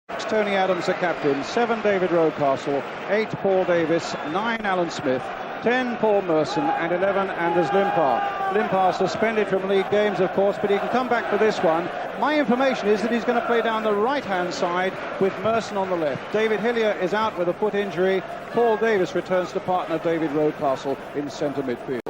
Tony Adams, the captain. 7, David Rocastle. 8, Paul Davis. 9, Alan Smith. 10, Paul Merson, and 11, Anders Limpar. Limpar suspended from league games, of course, but he can come back for this one. My information is that he's going to play down the right-hand side with Merson on the left. David Hillier is out with a foot injury. Paul Davis returns to partner David Rocastle in centre midfield.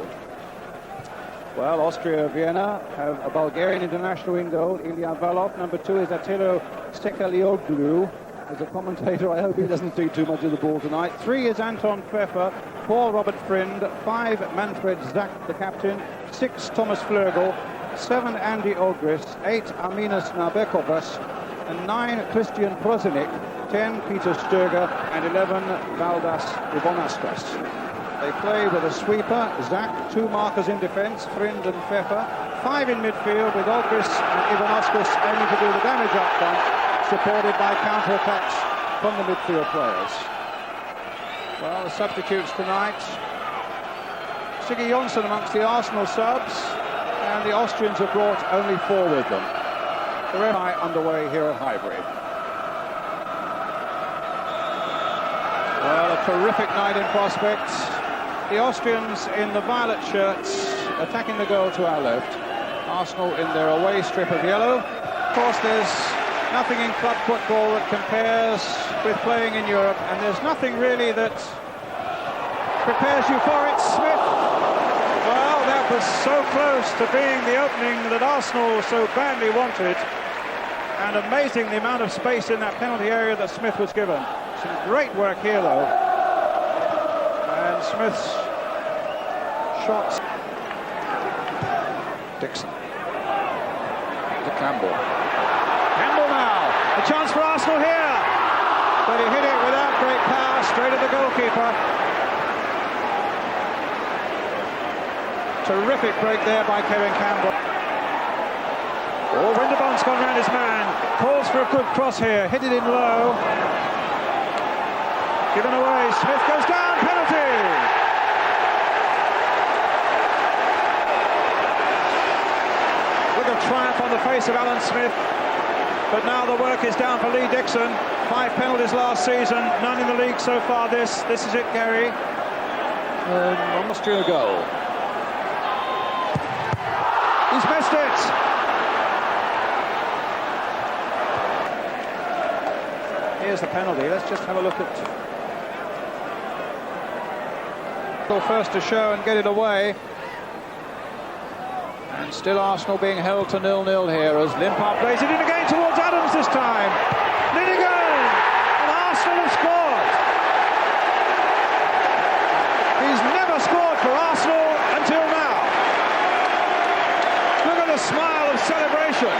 Well, Austriia Vienna have a Bulgarian international in goal, Ilya Valov. Number 2 is Attilo Stekalioglu. As a commentator, I hope he doesn't see too much of the ball tonight. 3 is Anton Pfeffer, 4 Robert Frind, 5 Manfred Zach, the captain, 6 Thomas Flögel, 7 Andy Ogris, 8 Aminas Nabekovas, and 9 Christian Prozinik, 10 Peter Sturger, and 11 Valdas Ivonastas. They play with a sweeper, Zach, 2 markers in defence, Frind and Pfeffer, 5 in midfield with Ogris and Ivonastas aiming to do the damage up front, supported by counter-attacks from the midfield players. Well, the substitutes tonight, Siggy Jonsson amongst the Arsenal subs, and the Austrians have brought only 4 with them. The red eye underway here at Highbury. Well, a terrific night in prospects. The Austrians in the violet shirts attacking the goal to our left. Arsenal in their away strip of yellow. Of course, there's nothing in club football that compares with playing in Europe, and there's nothing really that prepares you for it. Smith, well, that was so close to being the opening that Arsenal so badly wanted, and amazing the amount of space in that penalty area that Smith was given. Some great work here, though, and Smith's shots. Dixon to Campbell. A chance for Arsenal here, but he hit it without great power, straight at the goalkeeper. Terrific break there by Kevin Campbell. Oh, Winterbond's gone round his man, calls for a good cross here, hit it in low. Given away, Smith goes down, penalty! Look of triumph on the face of Alan Smith. But now the work is down for Lee Dixon. 5 penalties last season, none in the league so far. This is it, Gary. Austria goal. He's missed it. Here's the penalty. Let's just have a look at. First to show and get it away. And still Arsenal being held to 0-0 here as Limpar plays it in again towards Adams this time. Linegan! And Arsenal have scored! He's never scored for Arsenal until now. Look at the smile of celebration.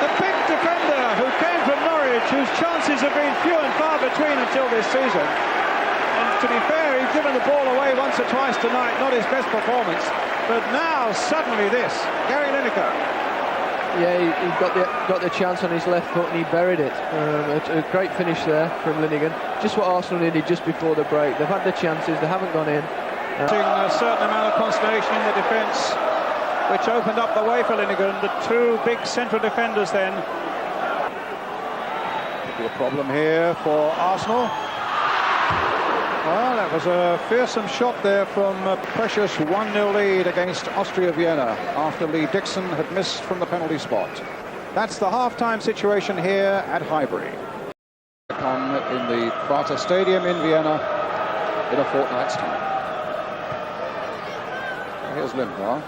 The big defender who came from Norwich, whose chances have been few and far between until this season. And to be fair, he's given the ball away once or twice tonight, not his best performance. But now, suddenly this, Gary Lineker. Yeah, he got the chance on his left foot and he buried it. A great finish there from Linegan. Just what Arsenal needed just before the break. They've had the chances, they haven't gone in. A certain amount of consternation in the defence, which opened up the way for Linegan. The 2 big central defenders then. Could be a problem here for Arsenal. Well, that was a fearsome shot there from a precious 1-0 lead against Austriia Vienna after Lee Dixon had missed from the penalty spot. That's the half-time situation here at Highbury. In the Prater Stadium in Vienna in a fortnight's time. Here's Limpar.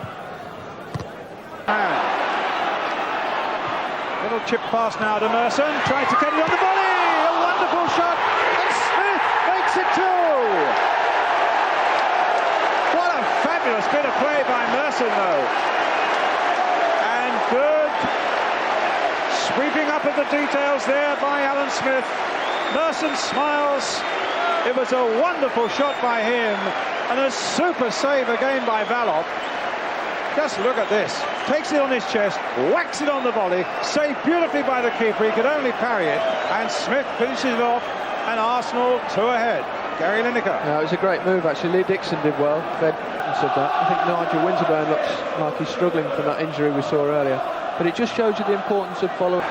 Little chip pass now to Merson, trying to get it on the volley. A wonderful shot, and Smith makes it 2. What a fabulous bit of play by Merson, though. And good sweeping up of the details there by Alan Smith. Merson smiles. It was a wonderful shot by him, and a super save again by Valov. Just look at this. Takes it on his chest, whacks it on the volley, saved beautifully by the keeper. He could only parry it, and Smith finishes it off, and Arsenal 2 ahead. Gary Lineker. Yeah, it was a great move, actually. Lee Dixon did well. Fed said that. I think Nigel Winterburn looks like he's struggling from that injury we saw earlier. But it just shows you the importance of following.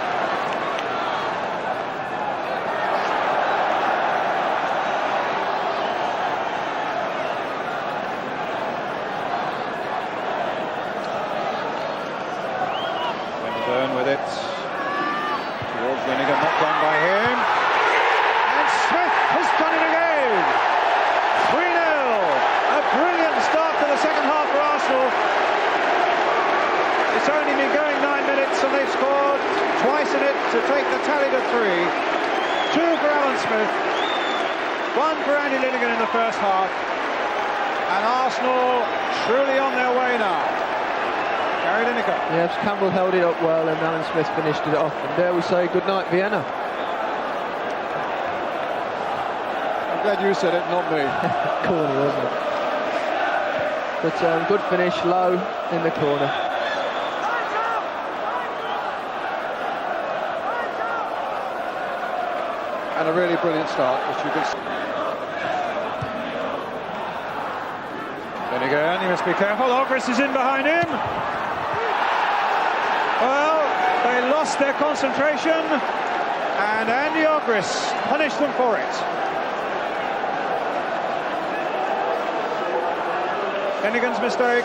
Linigan not done by him. And Smith has done it again. 3-0. A brilliant start to the second half for Arsenal. It's only been going 9 minutes and they've scored twice in it to take the tally to 3. 2 for Alan Smith, 1 for Andy Linigan in the first half. And Arsenal truly on their way now. Gary Lineker. Yes, Campbell held it up well and Alan Smith finished it off. And there we say good night, Vienna. I'm glad you said it, not me. Corner, wasn't it? But good finish, low in the corner. And a really brilliant start, which you can see. Linigan, he must be careful. Ogris is in behind him. Well, they lost their concentration, and Andy Ogris punished them for it. Linigan's mistake.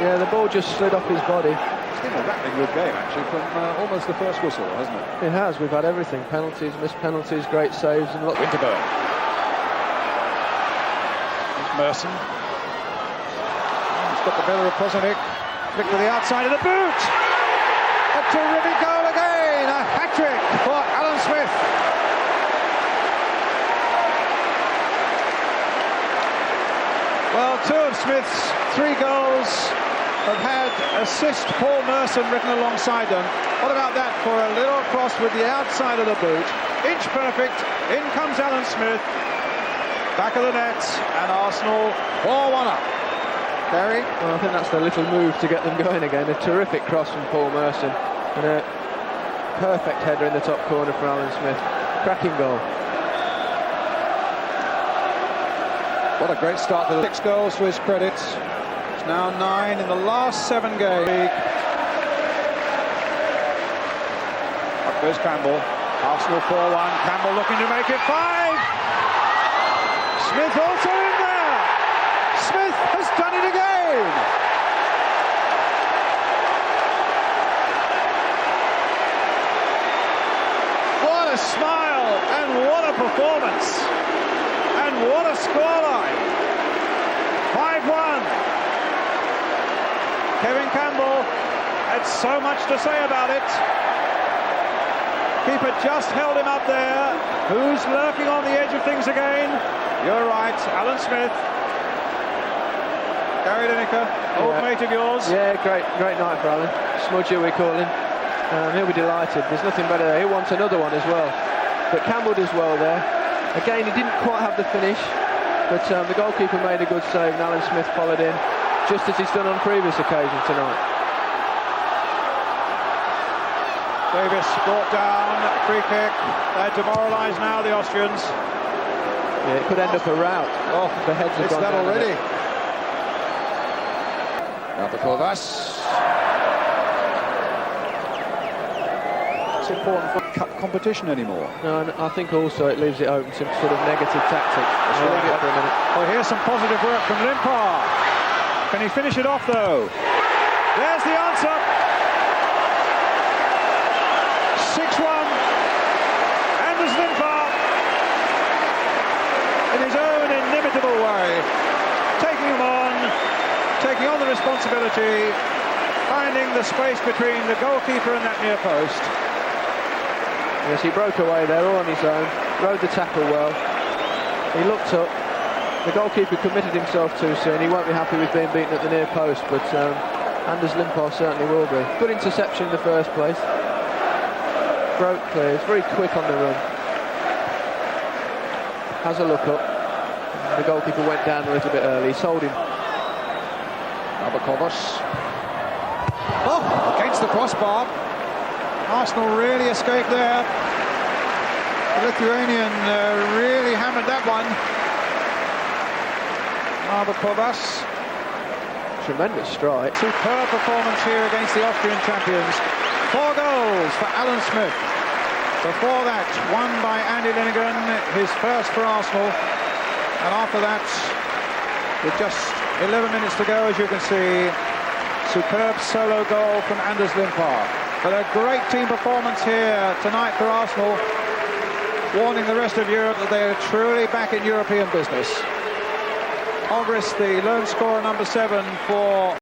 Yeah, the ball just slid off his body. It's been a rattling good game, actually, from almost the first whistle, hasn't it? It has. We've had everything. Penalties, missed penalties, great saves, and lots. Winterberg. Here's Merson. He's got the better of Pozanic. Flick to the outside of the boot. A terrific goal again. A hat-trick for Alan Smith. Well, 2 of Smith's 3 goals have had assist Paul Merson written alongside them. What about that for a little cross with the outside of the boot? Inch perfect. In comes Alan Smith. Back of the net, and Arsenal 4-1 up. Gary? Well, I think that's the little move to get them going again. A terrific cross from Paul Merson and a perfect header in the top corner for Alan Smith. Cracking goal. What a great start to the 6 goals to his credit. It's now 9 in the last 7 games. Up goes Campbell. Arsenal 4-1. Campbell looking to make it 5. Smith also in there. Smith has done it again. What a smile and what a performance. And what a scoreline. 5-1. Kevin Campbell had so much to say about it. Keeper just held him up there. Who's lurking on the edge of things again? You're right, Alan Smith. Gary Lineker, old mate of yours. Yeah, great night for Alan. Smudger, we call him. He'll be delighted. There's nothing better there. He wants another one as well. But Campbell does well there. Again, he didn't quite have the finish, but the goalkeeper made a good save and Alan Smith followed in, just as he's done on previous occasions tonight. Davis brought down, free kick. They're demoralised now, the Austrians. Yeah, it could end up a rout. Oh, the heads have it's gone that down already. Albakovas. It's important for cut competition anymore. No, and I think also it leaves it open to sort of negative tactics. Let's leave it for a minute. Well, here's some positive work from Limpar. Can he finish it off, though? There's the answer. 6-1. Anders Limpar, in his own inimitable way, taking on the responsibility, finding the space between the goalkeeper and that near post. Yes, he broke away there all on his own, rode the tackle well. He looked up. The goalkeeper committed himself too soon. He won't be happy with being beaten at the near post, but Anders Limpar certainly will be. Good interception in the first place. Broke clear. He's very quick on the run. Has a look up. The goalkeeper went down a little bit early. He sold him. Albakovas. Oh, against the crossbar. Arsenal really escaped there. The Lithuanian really hammered that one. Albakovas. Tremendous strike. Superb performance here against the Austrian champions. 4 goals for Alan Smith. Before that, one by Andy Linigan, his first for Arsenal. And after that, with just 11 minutes to go, as you can see, Superb solo goal from Anders Limpar. But a great team performance here tonight for Arsenal, warning the rest of Europe that they are truly back in European business. Ogris, the lone scorer, number 7 for